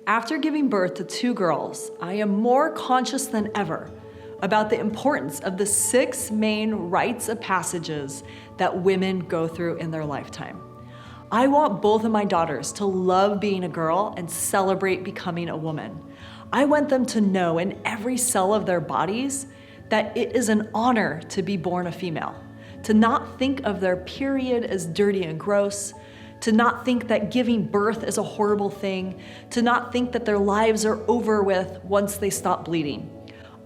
After giving birth to 2 girls, I am more conscious than ever about the importance of the 6 main rites of passages that women go through in their lifetime. I want both of my daughters to love being a girl and celebrate becoming a woman. I want them to know in every cell of their bodies that it is an honor to be born a female, to not think of their period as dirty and gross, to not think that giving birth is a horrible thing, to not think that their lives are over with once they stop bleeding.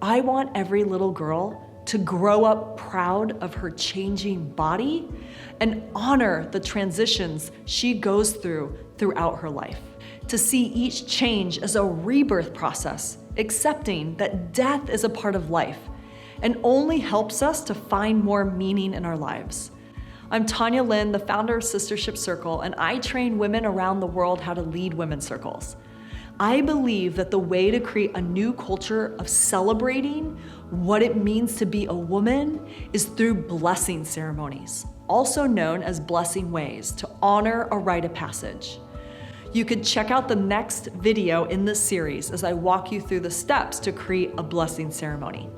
I want every little girl to grow up proud of her changing body and honor the transitions she goes through throughout her life. To see each change as a rebirth process, accepting that death is a part of life and only helps us to find more meaning in our lives. I'm Tanya Lynn, the founder of Sistership Circle, and I train women around the world how to lead women's circles. I believe that the way to create a new culture of celebrating what it means to be a woman is through blessing ceremonies, also known as blessing ways, to honor a rite of passage. You could check out the next video in this series as I walk you through the steps to create a blessing ceremony.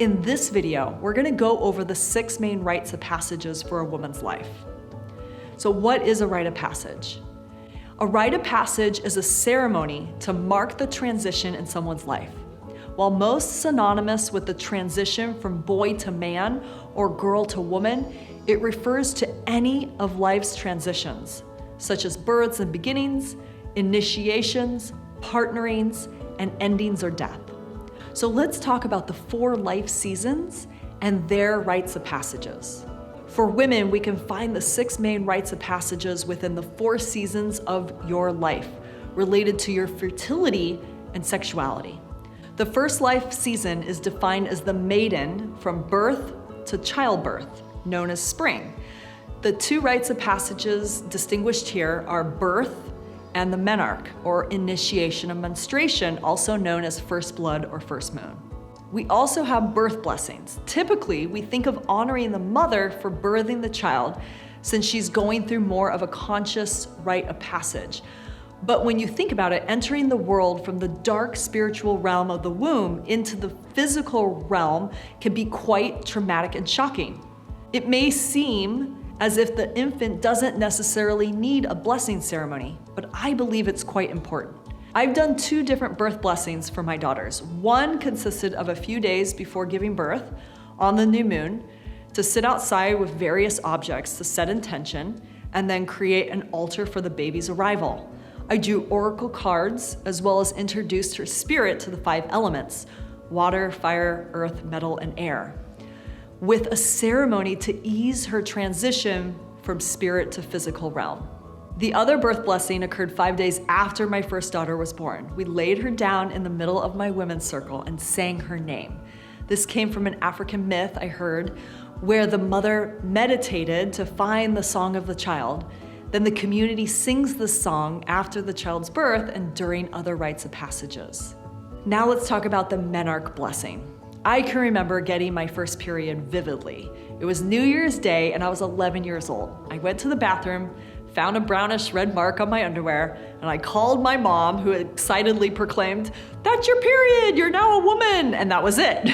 In this video, we're gonna go over the 6 main rites of passages for a woman's life. So what is a rite of passage? A rite of passage is a ceremony to mark the transition in someone's life. While most synonymous with the transition from boy to man or girl to woman, it refers to any of life's transitions, such as births and beginnings, initiations, partnerings, and endings or death. So let's talk about the 4 life seasons and their rites of passages. For women, we can find the 6 main rites of passages within the 4 seasons of your life, related to your fertility and sexuality. The first life season is defined as the maiden from birth to childbirth, known as spring. The 2 rites of passages distinguished here are birth and the menarch, or initiation of menstruation, also known as first blood or first moon. We also have birth blessings. Typically, we think of honoring the mother for birthing the child, since she's going through more of a conscious rite of passage. But when you think about it, entering the world from the dark spiritual realm of the womb into the physical realm can be quite traumatic and shocking. It may seem as if the infant doesn't necessarily need a blessing ceremony, but I believe it's quite important. I've done 2 different birth blessings for my daughters. One consisted of a few days before giving birth on the new moon to sit outside with various objects to set intention and then create an altar for the baby's arrival. I drew oracle cards as well as introduced her spirit to the 5 elements: water, fire, earth, metal, and air, with a ceremony to ease her transition from spirit to physical realm. The other birth blessing occurred 5 days after my first daughter was born. We laid her down in the middle of my women's circle and sang her name. This came from an African myth I heard, where the mother meditated to find the song of the child. Then the community sings the song after the child's birth and during other rites of passages. Now let's talk about the Menarch Blessing. I can remember getting my first period vividly. It was New Year's Day and I was 11 years old. I went to the bathroom, found a brownish red mark on my underwear, and I called my mom, who excitedly proclaimed, "That's your period, you're now a woman," and that was it.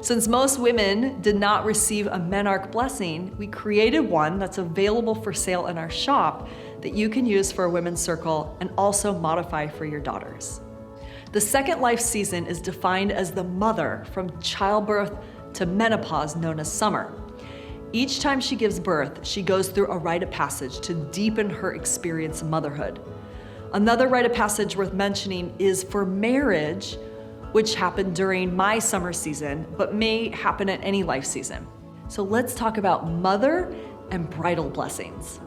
Since most women did not receive a Menarch blessing, we created one that's available for sale in our shop that you can use for a women's circle and also modify for your daughters. The second life season is defined as the mother from childbirth to menopause, known as summer. Each time she gives birth, she goes through a rite of passage to deepen her experience of motherhood. Another rite of passage worth mentioning is for marriage, which happened during my summer season, but may happen at any life season. So let's talk about mother and bridal blessings.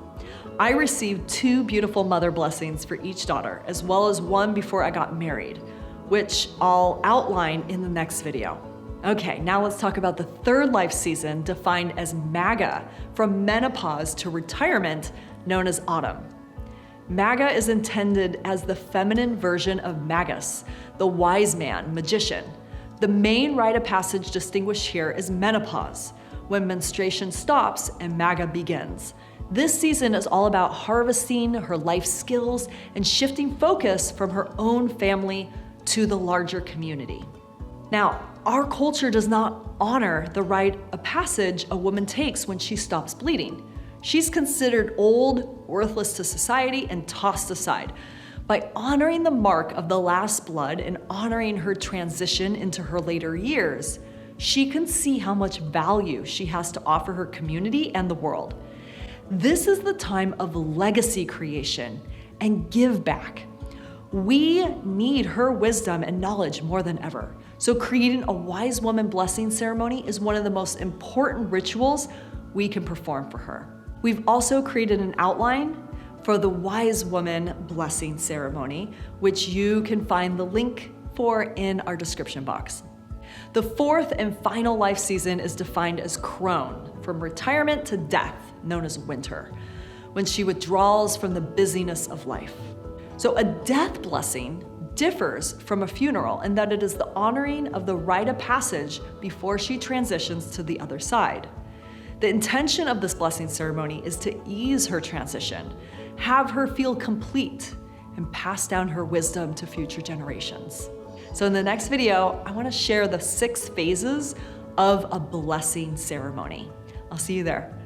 I received 2 beautiful mother blessings for each daughter, as well as one before I got married, which I'll outline in the next video. Okay, now let's talk about the 3rd life season, defined as Maga, from menopause to retirement, known as autumn. Maga is intended as the feminine version of Magus, the wise man, magician. The main rite of passage distinguished here is menopause, when menstruation stops and Maga begins. This season is all about harvesting her life skills and shifting focus from her own family to the larger community. Now, our culture does not honor the rite of passage a woman takes when she stops bleeding. She's considered old, worthless to society, and tossed aside. By honoring the mark of the last blood and honoring her transition into her later years, she can see how much value she has to offer her community and the world. This is the time of legacy creation and give back. We need her wisdom and knowledge more than ever. So creating a wise woman blessing ceremony is one of the most important rituals we can perform for her. We've also created an outline for the wise woman blessing ceremony, which you can find the link for in our description box. The fourth and final life season is defined as crone, from retirement to death, known as winter, when she withdraws from the busyness of life. So a death blessing differs from a funeral in that it is the honoring of the rite of passage before she transitions to the other side. The intention of this blessing ceremony is to ease her transition, have her feel complete, and pass down her wisdom to future generations. So in the next video, I want to share the 6 phases of a blessing ceremony. I'll see you there.